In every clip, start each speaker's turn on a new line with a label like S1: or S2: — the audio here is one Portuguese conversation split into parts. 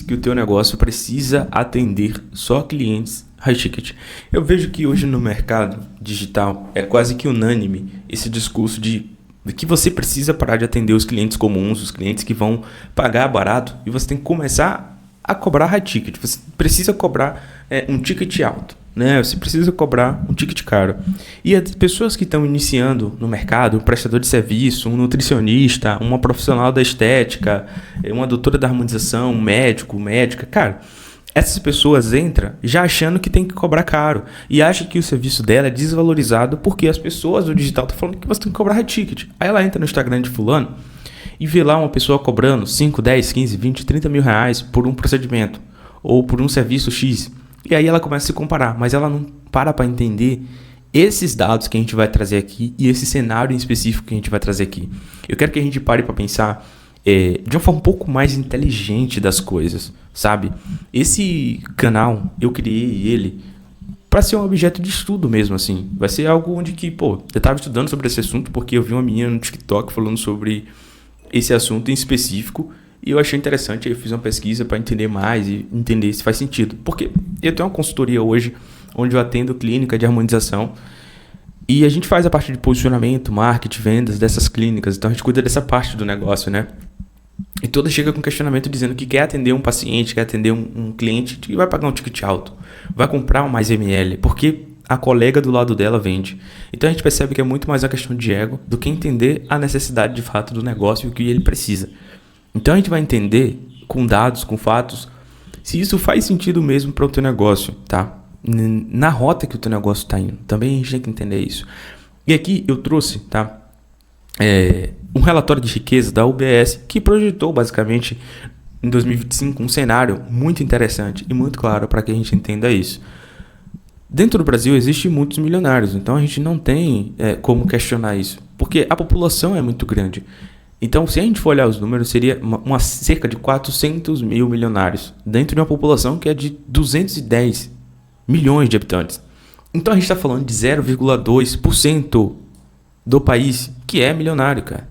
S1: diz que o teu negócio precisa atender só clientes high ticket. Eu vejo que hoje no mercado digital é quase que unânime esse discurso de que você precisa parar de atender os clientes comuns, os clientes que vão pagar barato, e você tem que começar a cobrar high ticket. Você precisa cobrar um ticket alto, né? Você precisa cobrar um ticket caro. E as pessoas que estão iniciando no mercado, um prestador de serviço, um nutricionista, uma profissional da estética, uma doutora da harmonização, um médico, médica, cara, essas pessoas entram já achando que tem que cobrar caro e acham que o serviço dela é desvalorizado porque as pessoas do digital estão falando que você tem que cobrar high ticket. Aí ela entra no Instagram de fulano e vê lá uma pessoa cobrando 5, 10, 15, 20, 30 mil reais por um procedimento ou por um serviço X. E aí ela começa a se comparar, mas ela não para entender esses dados que a gente vai trazer aqui e esse cenário em específico que a gente vai trazer aqui. Eu quero que a gente pare para pensar de uma forma um pouco mais inteligente das coisas, sabe? Esse canal, eu criei ele para ser um objeto de estudo mesmo, assim. Vai ser algo onde que, eu estava estudando sobre esse assunto porque eu vi uma menina no TikTok falando sobre esse assunto em específico e eu achei interessante. Aí eu fiz uma pesquisa para entender mais e entender se faz sentido. Porque eu tenho uma consultoria hoje onde eu atendo clínica de harmonização e a gente faz a parte de posicionamento, marketing, vendas dessas clínicas. Então a gente cuida dessa parte do negócio, né? E toda chega com questionamento dizendo que quer atender um paciente, quer atender um cliente que vai pagar um ticket alto, vai comprar um mais ml, porque a colega do lado dela vende. Então a gente percebe que é muito mais uma questão de ego do que entender a necessidade de fato do negócio e o que ele precisa. Então a gente vai entender com dados, com fatos, se isso faz sentido mesmo para o teu negócio, tá? Na rota que o teu negócio está indo. Também a gente tem que entender isso. E aqui eu trouxe, tá? Um relatório de riqueza da UBS que projetou basicamente em 2025 um cenário muito interessante e muito claro para que a gente entenda isso. Dentro do Brasil existem muitos milionários, então a gente não tem como questionar isso, porque a população é muito grande. Então, se a gente for olhar os números, seria cerca de 400 mil milionários dentro de uma população que é de 210 milhões de habitantes. Então a gente está falando de 0,2% do país que é milionário, cara.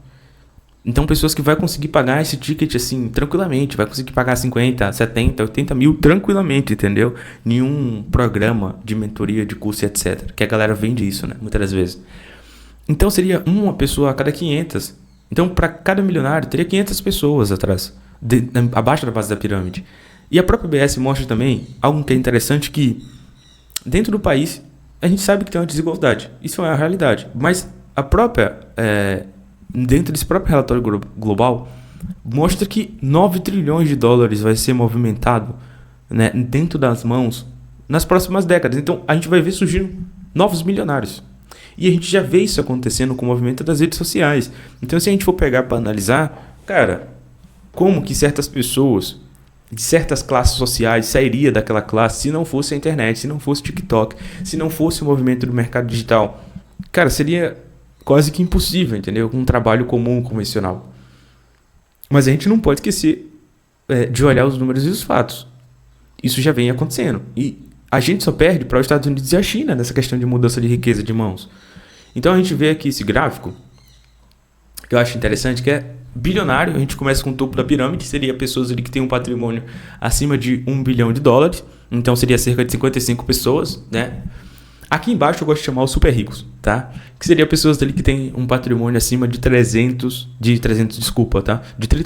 S1: Então pessoas que vai conseguir pagar esse ticket assim tranquilamente, vai conseguir pagar 50, 70, 80 mil tranquilamente, entendeu? Nenhum programa de mentoria, de curso, etc. Que a galera vende isso, né? Muitas das vezes. Então seria uma pessoa a cada 500. Então para cada milionário teria 500 pessoas atrás, abaixo da base da pirâmide. E a própria BS mostra também algo que é interessante, que dentro do país a gente sabe que tem uma desigualdade. Isso é a realidade. Mas a própria, dentro desse próprio relatório global, mostra que 9 trilhões de dólares vai ser movimentado, né, dentro das mãos nas próximas décadas. Então a gente vai ver surgindo novos milionários. E a gente já vê isso acontecendo com o movimento das redes sociais. Então se a gente for pegar para analisar, cara, como que certas pessoas de certas classes sociais sairia daquela classe se não fosse a internet, se não fosse o TikTok, se não fosse o movimento do mercado digital. Cara, seria quase que impossível, entendeu? Com um trabalho comum, convencional. Mas a gente não pode esquecer de olhar os números e os fatos. Isso já vem acontecendo. E a gente só perde para os Estados Unidos e a China nessa questão de mudança de riqueza de mãos. Então a gente vê aqui esse gráfico, que eu acho interessante, que é bilionário. A gente começa com o topo da pirâmide, seria pessoas ali que têm um patrimônio acima de $1 bilhão. Então seria cerca de 55 pessoas, né? Aqui embaixo eu gosto de chamar os super ricos, tá? Que seria pessoas ali que têm um patrimônio acima de 30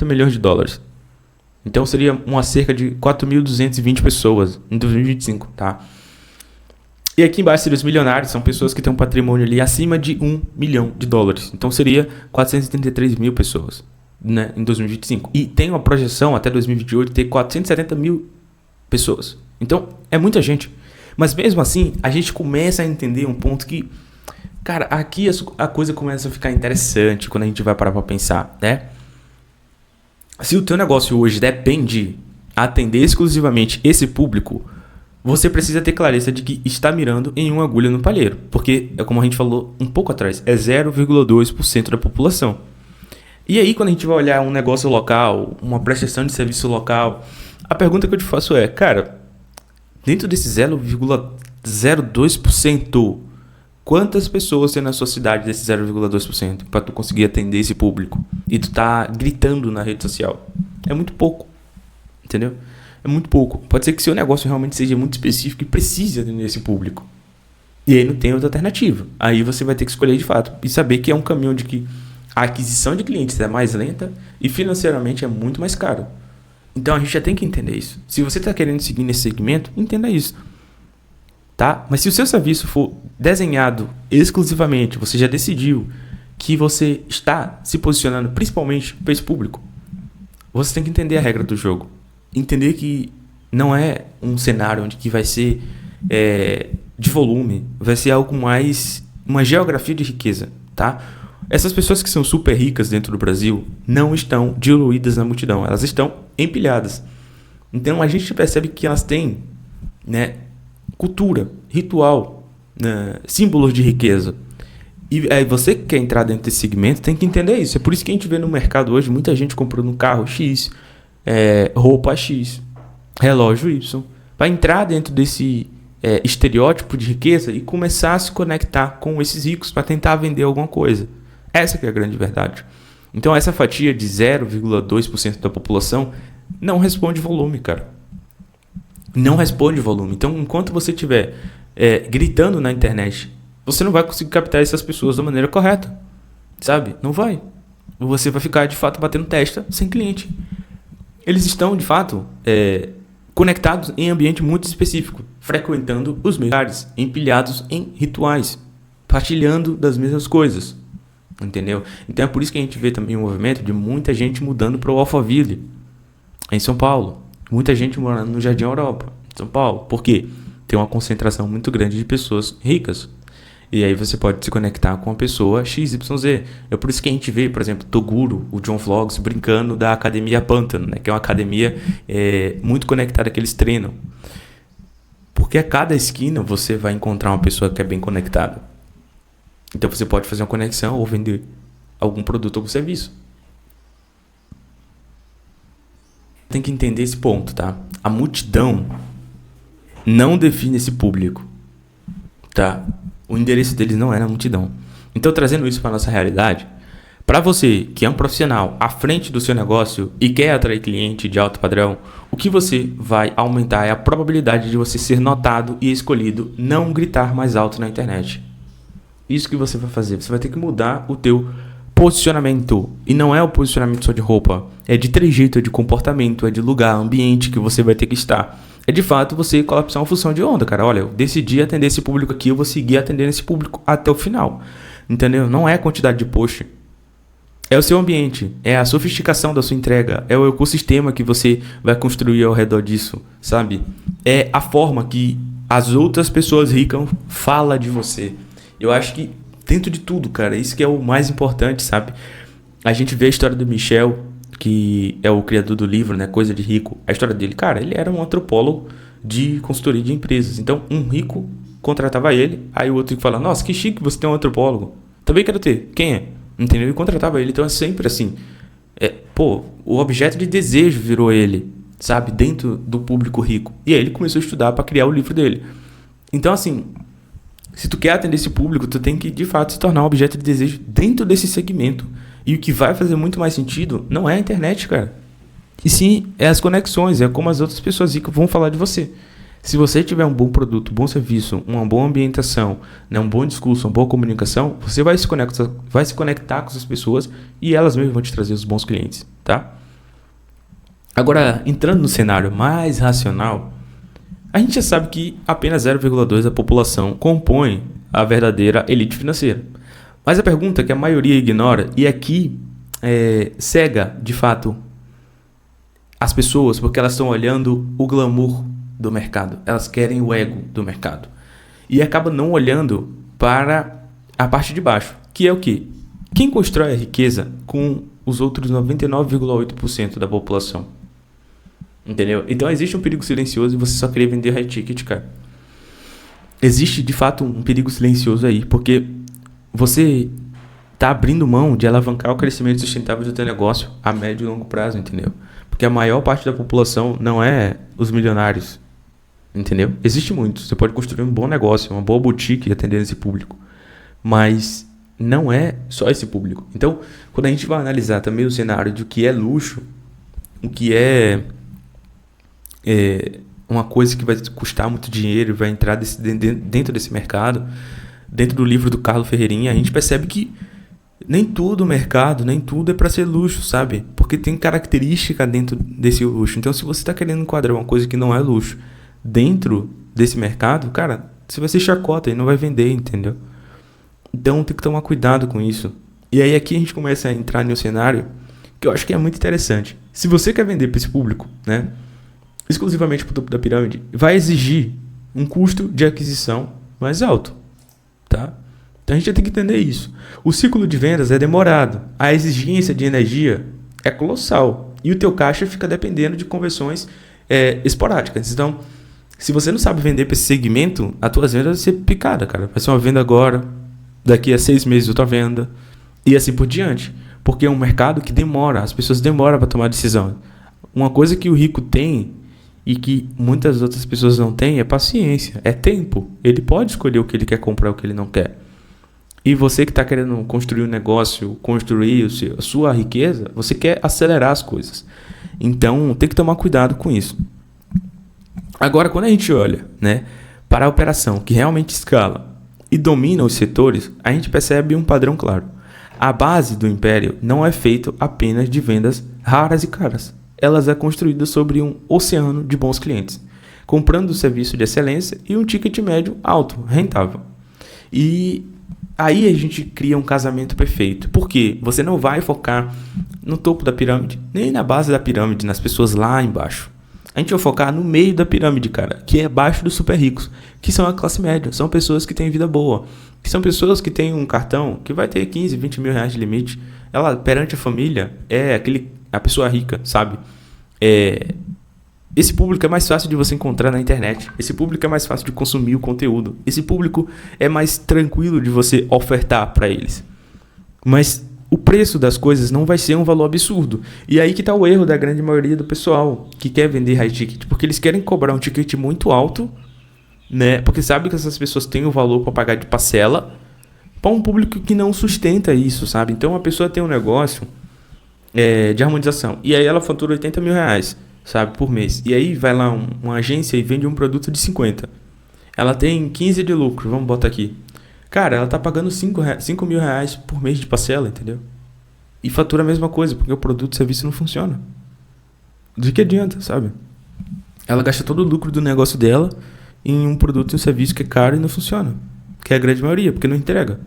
S1: milhões de dólares. Então seria uma cerca de 4.220 pessoas em 2025, tá? E aqui embaixo seriam os milionários, são pessoas que têm um patrimônio ali acima de $1 milhão. Então seria 433 mil pessoas, né, em 2025. E tem uma projeção até 2028 ter 470 mil pessoas. Então é muita gente. Mas mesmo assim, a gente começa a entender um ponto que, cara, aqui a coisa começa a ficar interessante quando a gente vai parar para pensar, né? Se o teu negócio hoje depende de atender exclusivamente esse público, você precisa ter clareza de que está mirando em uma agulha no palheiro. Porque, como a gente falou um pouco atrás, é 0,2% da população. E aí, quando a gente vai olhar um negócio local, uma prestação de serviço local, a pergunta que eu te faço é, cara, dentro desse 0,02%, quantas pessoas tem na sua cidade desse 0,2% para tu conseguir atender esse público? E tu tá gritando na rede social. É muito pouco, entendeu? é muito pouco. Pode ser que seu negócio realmente seja muito específico e precise atender esse público. E aí não tem outra alternativa. Aí você vai ter que escolher de fato e saber que é um caminho onde que a aquisição de clientes é mais lenta e financeiramente é muito mais caro. Então a gente já tem que entender isso. Se você está querendo seguir nesse segmento, entenda isso. Tá? Mas se o seu serviço for desenhado exclusivamente, você já decidiu que você está se posicionando principalmente para esse público, você tem que entender a regra do jogo. Entender que não é um cenário onde que vai ser de volume, vai ser algo mais, uma geografia de riqueza, tá? Essas pessoas que são super ricas dentro do Brasil não estão diluídas na multidão, elas estão empilhadas. Então a gente percebe que elas têm, né, cultura, ritual, né, símbolos de riqueza. E aí você que quer entrar dentro desse segmento tem que entender isso. É por isso que a gente vê no mercado hoje muita gente comprando um carro X, roupa X, relógio Y, para entrar dentro desse estereótipo de riqueza e começar a se conectar com esses ricos para tentar vender alguma coisa. Essa que é a grande verdade. Então essa fatia de 0,2% da população não responde volume, cara. Não responde volume. Então enquanto você estiver gritando na internet, você não vai conseguir captar essas pessoas da maneira correta. Sabe? Não vai. Você vai ficar de fato batendo testa sem cliente. Eles estão de fato conectados em ambiente muito específico, frequentando os mesmos lugares, empilhados em rituais, partilhando das mesmas coisas. Entendeu? Então é por isso que a gente vê também o movimento de muita gente mudando para o Alphaville, em São Paulo. Muita gente morando no Jardim Europa, em São Paulo. Por quê? Tem uma concentração muito grande de pessoas ricas. E aí você pode se conectar com a pessoa XYZ. É por isso que a gente vê, por exemplo, Toguro, o John Vlogs, brincando da Academia Pântano, né? Que é uma academia muito conectada que eles treinam. Porque a cada esquina você vai encontrar uma pessoa que é bem conectada. Então você pode fazer uma conexão ou vender algum produto ou serviço. Tem que entender esse ponto, tá? A multidão não define esse público, tá? O endereço deles não é na multidão. Então, trazendo isso para a nossa realidade, para você que é um profissional à frente do seu negócio e quer atrair cliente de alto padrão, o que você vai aumentar é a probabilidade de você ser notado e escolhido, não gritar mais alto na internet. Isso que você vai fazer. Você vai ter que mudar o teu posicionamento. E não é o posicionamento só de roupa. É de trejeito, é de comportamento, é de lugar, ambiente que você vai ter que estar. É de fato você colapsar uma função de onda, cara. Olha, eu decidi atender esse público aqui, eu vou seguir atendendo esse público até o final. Entendeu? Não é a quantidade de post. É o seu ambiente, é a sofisticação da sua entrega, é o ecossistema que você vai construir ao redor disso, sabe? É a forma que as outras pessoas ricas falam de você. Eu acho que dentro de tudo, cara, isso que é o mais importante, sabe? A gente vê a história do Michel, que é o criador do livro, né, Coisa de Rico. A história dele, cara, ele era um antropólogo de consultoria de empresas. Então, um rico contratava ele, aí o outro rico fala, nossa, que chique você tem um antropólogo. Também quero ter. Quem é? Entendeu? E contratava ele. Então é sempre assim. O objeto de desejo virou ele, sabe? Dentro do público rico. E aí ele começou a estudar para criar o livro dele. Então, assim, se tu quer atender esse público, tu tem que, de fato, se tornar um objeto de desejo dentro desse segmento. E o que vai fazer muito mais sentido não é a internet, cara. E sim, é as conexões, é como as outras pessoas ricas vão falar de você. Se você tiver um bom produto, um bom serviço, uma boa ambientação, né, um bom discurso, uma boa comunicação, você vai se conectar com essas pessoas e elas mesmas vão te trazer os bons clientes, tá? Agora, entrando no cenário mais racional, a gente já sabe que apenas 0,2% da população compõe a verdadeira elite financeira. Mas a pergunta que a maioria ignora, e aqui cega, de fato, as pessoas, porque elas estão olhando o glamour do mercado. Elas querem o ego do mercado. E acabam não olhando para a parte de baixo, que é o quê? Quem constrói a riqueza com os outros 99,8% da população? Entendeu? Então existe um perigo silencioso e você só querer vender high ticket, cara. Existe, de fato, um perigo silencioso aí, porque você tá abrindo mão de alavancar o crescimento sustentável do teu negócio a médio e longo prazo, entendeu? Porque a maior parte da população não é os milionários, entendeu? Existe muito. Você pode construir um bom negócio, uma boa boutique e atender esse público. Mas não é só esse público. Então, quando a gente vai analisar também o cenário de o que é luxo, o que é uma coisa que vai custar muito dinheiro e vai entrar dentro desse mercado, dentro do livro do Carlo Ferreirinha, a gente percebe que nem tudo o mercado, nem tudo é para ser luxo, sabe? Porque tem característica dentro desse luxo. Então, se você está querendo enquadrar uma coisa que não é luxo dentro desse mercado, cara, você vai ser chacota e não vai vender, entendeu? Então, tem que tomar cuidado com isso. E aí, aqui a gente começa a entrar em um cenário que eu acho que é muito interessante. Se você quer vender para esse público, né, exclusivamente para o topo da pirâmide, vai exigir um custo de aquisição mais alto, tá? Então a gente tem que entender isso. O ciclo de vendas é demorado, a exigência de energia é colossal e o teu caixa fica dependendo de conversões esporádicas. Então, se você não sabe vender para esse segmento, as tuas vendas vão ser picadas, cara. Vai ser uma venda agora, daqui a 6 meses outra venda e assim por diante. Porque é um mercado que demora, as pessoas demoram para tomar decisão. Uma coisa que o rico tem e que muitas outras pessoas não têm é paciência, é tempo. Ele pode escolher o que ele quer comprar e o que ele não quer. E você que está querendo construir um negócio, construir a sua riqueza, você quer acelerar as coisas. Então, tem que tomar cuidado com isso. Agora, quando a gente olha, né, para a operação que realmente escala e domina os setores, a gente percebe um padrão claro. A base do império não é feita apenas de vendas raras e caras. Elas é construída sobre um oceano de bons clientes, comprando serviço de excelência e um ticket médio alto, rentável. E aí a gente cria um casamento perfeito. Porque você não vai focar no topo da pirâmide, nem na base da pirâmide, nas pessoas lá embaixo. A gente vai focar no meio da pirâmide, cara, que é abaixo dos super ricos, que são a classe média, são pessoas que têm vida boa, que são pessoas que têm um cartão que vai ter 15, 20 mil reais de limite. Ela, perante a família, é a pessoa rica, sabe? Esse público é mais fácil de você encontrar na internet. Esse público é mais fácil de consumir o conteúdo. Esse público é mais tranquilo de você ofertar para eles. Mas o preço das coisas não vai ser um valor absurdo. E aí que está o erro da grande maioria do pessoal que quer vender high ticket. Porque eles querem cobrar um ticket muito alto, né? Porque sabe que essas pessoas têm o valor para pagar de parcela para um público que não sustenta isso, sabe? Então a pessoa tem um negócio de harmonização. E aí ela fatura 80 mil reais, sabe, por mês. E aí vai lá uma agência e vende um produto de 50. Ela tem 15 de lucro, vamos botar aqui. Cara, ela tá pagando 5 mil reais por mês de parcela, entendeu? E fatura a mesma coisa, porque o produto e serviço não funciona. De que adianta, sabe? Ela gasta todo o lucro do negócio dela em um produto e um serviço que é caro e não funciona. Que é a grande maioria, porque não entrega.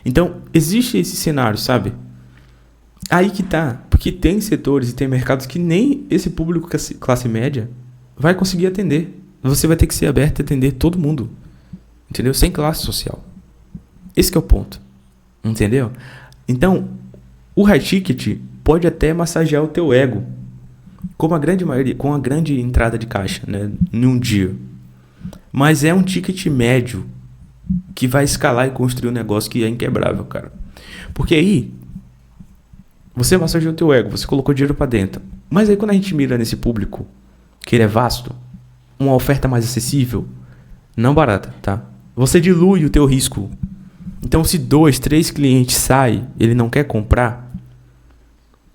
S1: Então, existe esse cenário, sabe? Aí que tá. Porque tem setores e tem mercados que nem esse público classe média vai conseguir atender. Você vai ter que ser aberto a atender todo mundo. Entendeu? Sem classe social. Esse que é o ponto. Entendeu? Então, o high ticket pode até massagear o teu ego. Como a grande maioria, com a grande entrada de caixa, né? Num dia. Mas é um ticket médio que vai escalar e construir um negócio que é inquebrável, cara. Porque aí você massageou o teu ego, você colocou dinheiro pra dentro. Mas aí quando a gente mira nesse público, que ele é vasto, uma oferta mais acessível, não barata, tá? Você dilui o teu risco. Então se 2, 3 clientes saem, ele não quer comprar,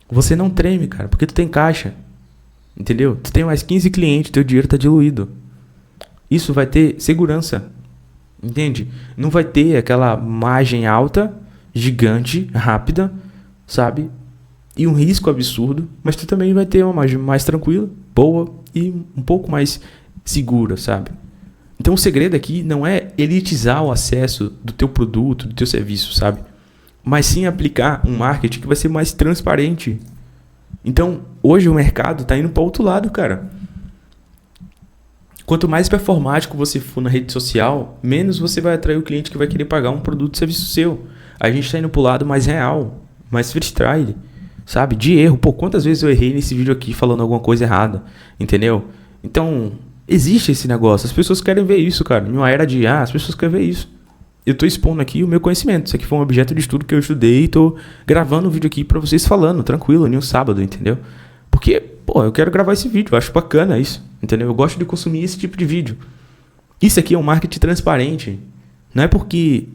S1: você não treme, cara, porque tu tem caixa. Entendeu? Tu tem mais 15 clientes, teu dinheiro tá diluído. Isso vai ter segurança. Entende? Não vai ter aquela margem alta, gigante, rápida, sabe? E um risco absurdo, mas tu também vai ter uma margem mais tranquila, boa e um pouco mais segura, sabe? Então o segredo aqui não é elitizar o acesso do teu produto, do teu serviço, sabe? Mas sim aplicar um marketing que vai ser mais transparente. Então, hoje o mercado tá indo para outro lado, cara. Quanto mais performático você for na rede social, menos você vai atrair o cliente que vai querer pagar um produto ou serviço seu. A gente tá indo pro lado mais real, mais freestyle, sabe? De erro. Pô, quantas vezes eu errei nesse vídeo aqui falando alguma coisa errada, entendeu? Então, existe esse negócio. As pessoas querem ver isso, cara. Em uma era de as pessoas querem ver isso. Eu tô expondo aqui o meu conhecimento. Isso aqui foi um objeto de estudo que eu estudei e tô gravando um vídeo aqui pra vocês falando, tranquilo, em um sábado, entendeu? Porque, pô, eu quero gravar esse vídeo, eu acho bacana isso, entendeu? Eu gosto de consumir esse tipo de vídeo. Isso aqui é um marketing transparente. Não é porque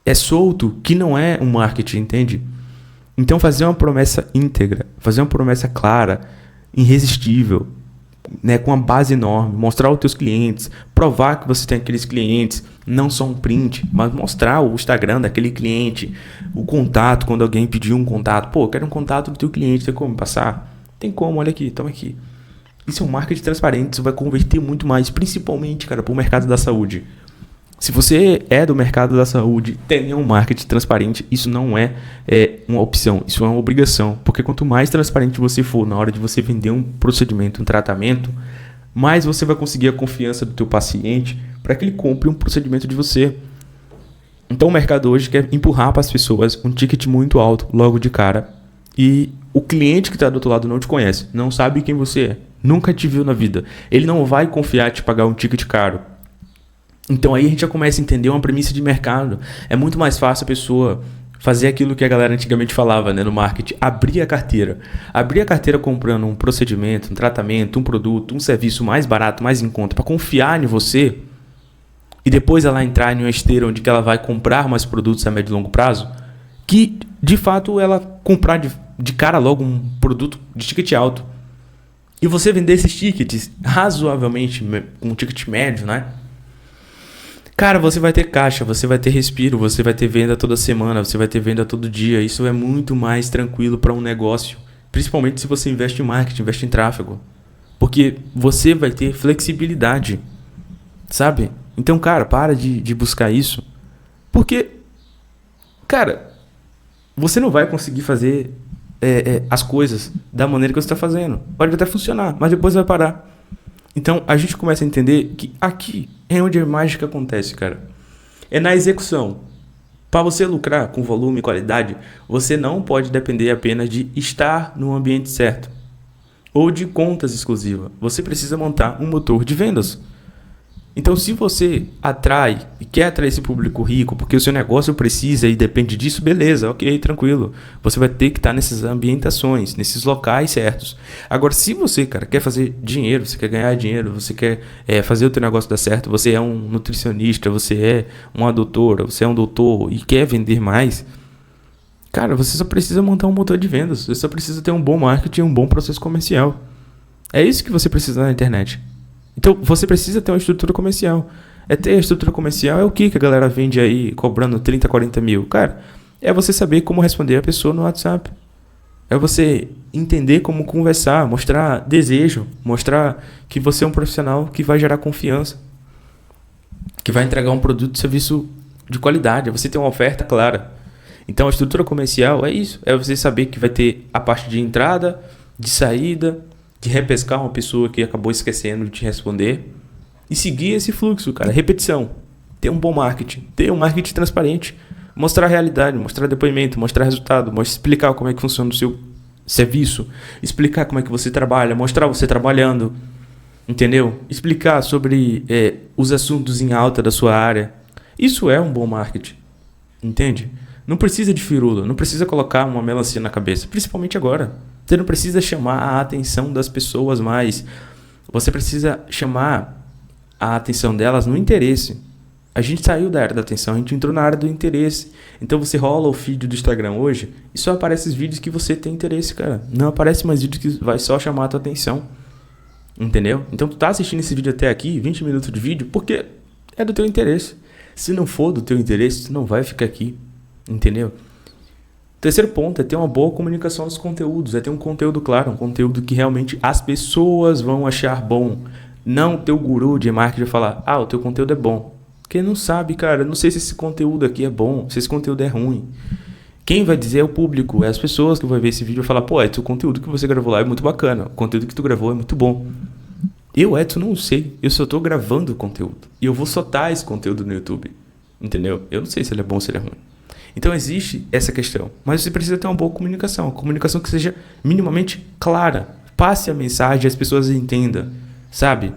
S1: é solto que não é um marketing, entende? Então fazer uma promessa íntegra, fazer uma promessa clara, irresistível, né, com uma base enorme, mostrar os teus clientes, provar que você tem aqueles clientes, não só um print, mas mostrar o Instagram daquele cliente, o contato, quando alguém pediu um contato. Pô, eu quero um contato do teu cliente, tem como me passar? Tem como, olha aqui, toma aqui. Isso é um marketing transparente, isso vai converter muito mais, principalmente, cara, para o mercado da saúde. Se você é do mercado da saúde, tenha um marketing transparente. Isso não é uma opção, isso é uma obrigação. Porque quanto mais transparente você for na hora de você vender um procedimento, um tratamento, mais você vai conseguir a confiança do teu paciente para que ele compre um procedimento de você. Então o mercado hoje quer empurrar para as pessoas um ticket muito alto logo de cara. E o cliente que está do outro lado não te conhece, não sabe quem você é, nunca te viu na vida. Ele não vai confiar em te pagar um ticket caro. Então aí a gente já começa a entender uma premissa de mercado. É muito mais fácil a pessoa fazer aquilo que a galera antigamente falava, né, no marketing, abrir a carteira. Abrir a carteira comprando um procedimento, um tratamento, um produto, um serviço mais barato, mais em conta, para confiar em você, e depois ela entrar em uma esteira onde ela vai comprar mais produtos a médio e longo prazo, que de fato ela comprar de cara logo um produto de ticket alto. E você vender esses tickets razoavelmente com um ticket médio, né? Cara, você vai ter caixa, você vai ter respiro, você vai ter venda toda semana, você vai ter venda todo dia. Isso é muito mais tranquilo para um negócio. Principalmente se você investe em marketing, investe em tráfego. Porque você vai ter flexibilidade, sabe? Então, cara, para de buscar isso. Porque, cara, você não vai conseguir fazer as coisas da maneira que você está fazendo. Pode até funcionar, mas depois vai parar. Então, a gente começa a entender que aqui é onde a mágica acontece, cara. É na execução. Para você lucrar com volume e qualidade, você não pode depender apenas de estar no ambiente certo ou de contas exclusivas. Você precisa montar um motor de vendas. Então, se você atrai e quer atrair esse público rico, porque o seu negócio precisa e depende disso, beleza, ok, tranquilo. Você vai ter que estar nessas ambientações, nesses locais certos. Agora, se você, cara, quer fazer dinheiro, você quer ganhar dinheiro, você quer fazer o teu negócio dar certo, você é um nutricionista, você é uma doutora, você é um doutor e quer vender mais, cara, você só precisa montar um motor de vendas. Você só precisa ter um bom marketing e um bom processo comercial. É isso que você precisa na internet. Então, você precisa ter uma estrutura comercial. Ter a estrutura comercial é o que a galera vende aí cobrando 30, 40 mil. Cara, é você saber como responder a pessoa no WhatsApp. É você entender como conversar, mostrar desejo, mostrar que você é um profissional que vai gerar confiança, que vai entregar um produto e serviço de qualidade. É você ter uma oferta clara. Então, a estrutura comercial é isso. É você saber que vai ter a parte de entrada, de saída, de repescar uma pessoa que acabou esquecendo de te responder e seguir esse fluxo, cara. Repetição. Ter um bom marketing. Ter um marketing transparente. Mostrar a realidade, mostrar depoimento, mostrar resultado, explicar como é que funciona o seu serviço, explicar como é que você trabalha, mostrar você trabalhando, entendeu? Explicar sobre os assuntos em alta da sua área. Isso é um bom marketing, entende? Não precisa de firula, não precisa colocar uma melancia na cabeça, principalmente agora. Você não precisa chamar a atenção das pessoas mais. Você precisa chamar a atenção delas no interesse. A gente saiu da área da atenção, a gente entrou na área do interesse. Então você rola o feed do Instagram hoje e só aparece os vídeos que você tem interesse, cara. Não aparece mais vídeo que vai só chamar a tua atenção. Entendeu? Então tu tá assistindo esse vídeo até aqui, 20 minutos de vídeo, porque é do teu interesse. Se não for do teu interesse, tu não vai ficar aqui. Entendeu? Terceiro ponto é ter uma boa comunicação dos conteúdos, é ter um conteúdo claro, um conteúdo que realmente as pessoas vão achar bom. Não o teu guru de marketing vai falar, o teu conteúdo é bom. Quem não sabe, cara, não sei se esse conteúdo aqui é bom, se esse conteúdo é ruim. Quem vai dizer é o público, é as pessoas que vão ver esse vídeo e falar, pô, Edson, o conteúdo que você gravou lá é muito bacana, o conteúdo que tu gravou é muito bom. Eu, Edson, não sei, eu só tô gravando o conteúdo. E eu vou soltar esse conteúdo no YouTube, entendeu? Eu não sei se ele é bom ou se ele é ruim. Então existe essa questão, mas você precisa ter uma boa comunicação, comunicação que seja minimamente clara, passe a mensagem, as pessoas entendam, sabe?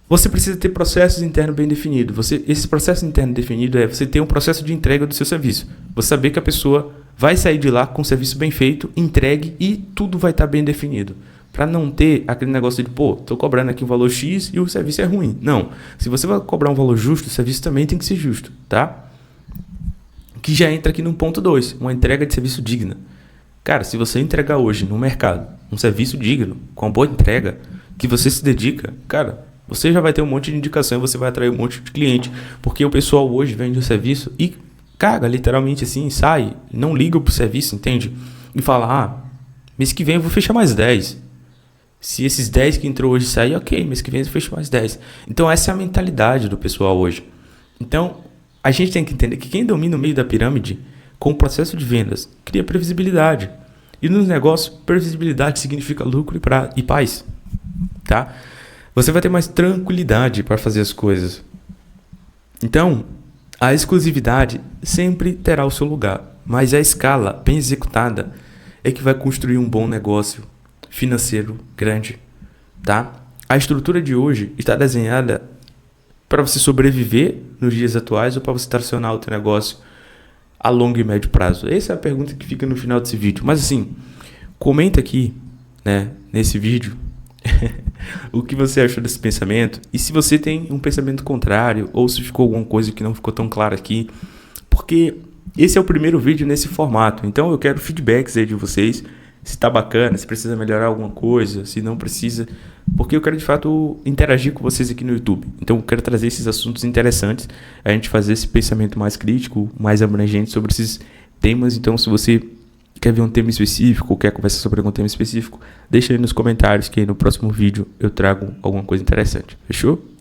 S1: Você precisa ter processos internos bem definidos. Esse processo interno definido é você ter um processo de entrega do seu serviço. Você saber que a pessoa vai sair de lá com um serviço bem feito, entregue e tudo vai estar bem definido. Para não ter aquele negócio de, tô cobrando aqui um valor X e o serviço é ruim. Não. Se você vai cobrar um valor justo, o serviço também tem que ser justo, tá? Que já entra aqui no ponto 2, uma entrega de serviço digna. Cara, se você entregar hoje no mercado um serviço digno, com uma boa entrega, que você se dedica, cara, você já vai ter um monte de indicação e você vai atrair um monte de cliente. Porque o pessoal hoje vende o serviço e caga, literalmente assim, sai, não liga pro serviço, entende? E fala, mês que vem eu vou fechar mais 10. Se esses 10 que entrou hoje sair, ok, mês que vem eu fecho mais 10. Então essa é a mentalidade do pessoal hoje. Então, a gente tem que entender que quem domina o meio da pirâmide, com o processo de vendas, cria previsibilidade. E nos negócios, previsibilidade significa lucro e paz. Tá? Você vai ter mais tranquilidade para fazer as coisas. Então, a exclusividade sempre terá o seu lugar. Mas a escala bem executada é que vai construir um bom negócio financeiro grande. Tá? A estrutura de hoje está desenhada para você sobreviver nos dias atuais ou para você tracionar o teu negócio a longo e médio prazo? Essa é a pergunta que fica no final desse vídeo. Mas assim, comenta aqui, né, nesse vídeo, o que você achou desse pensamento. E se você tem um pensamento contrário, ou se ficou alguma coisa que não ficou tão clara aqui. Porque esse é o primeiro vídeo nesse formato. Então eu quero feedbacks aí de vocês. Se tá bacana, se precisa melhorar alguma coisa, se não precisa. Porque eu quero de fato interagir com vocês aqui no YouTube. Então eu quero trazer esses assuntos interessantes, a gente fazer esse pensamento mais crítico, mais abrangente sobre esses temas. Então se você quer ver um tema específico ou quer conversar sobre algum tema específico, deixa aí nos comentários que aí no próximo vídeo eu trago alguma coisa interessante. Fechou?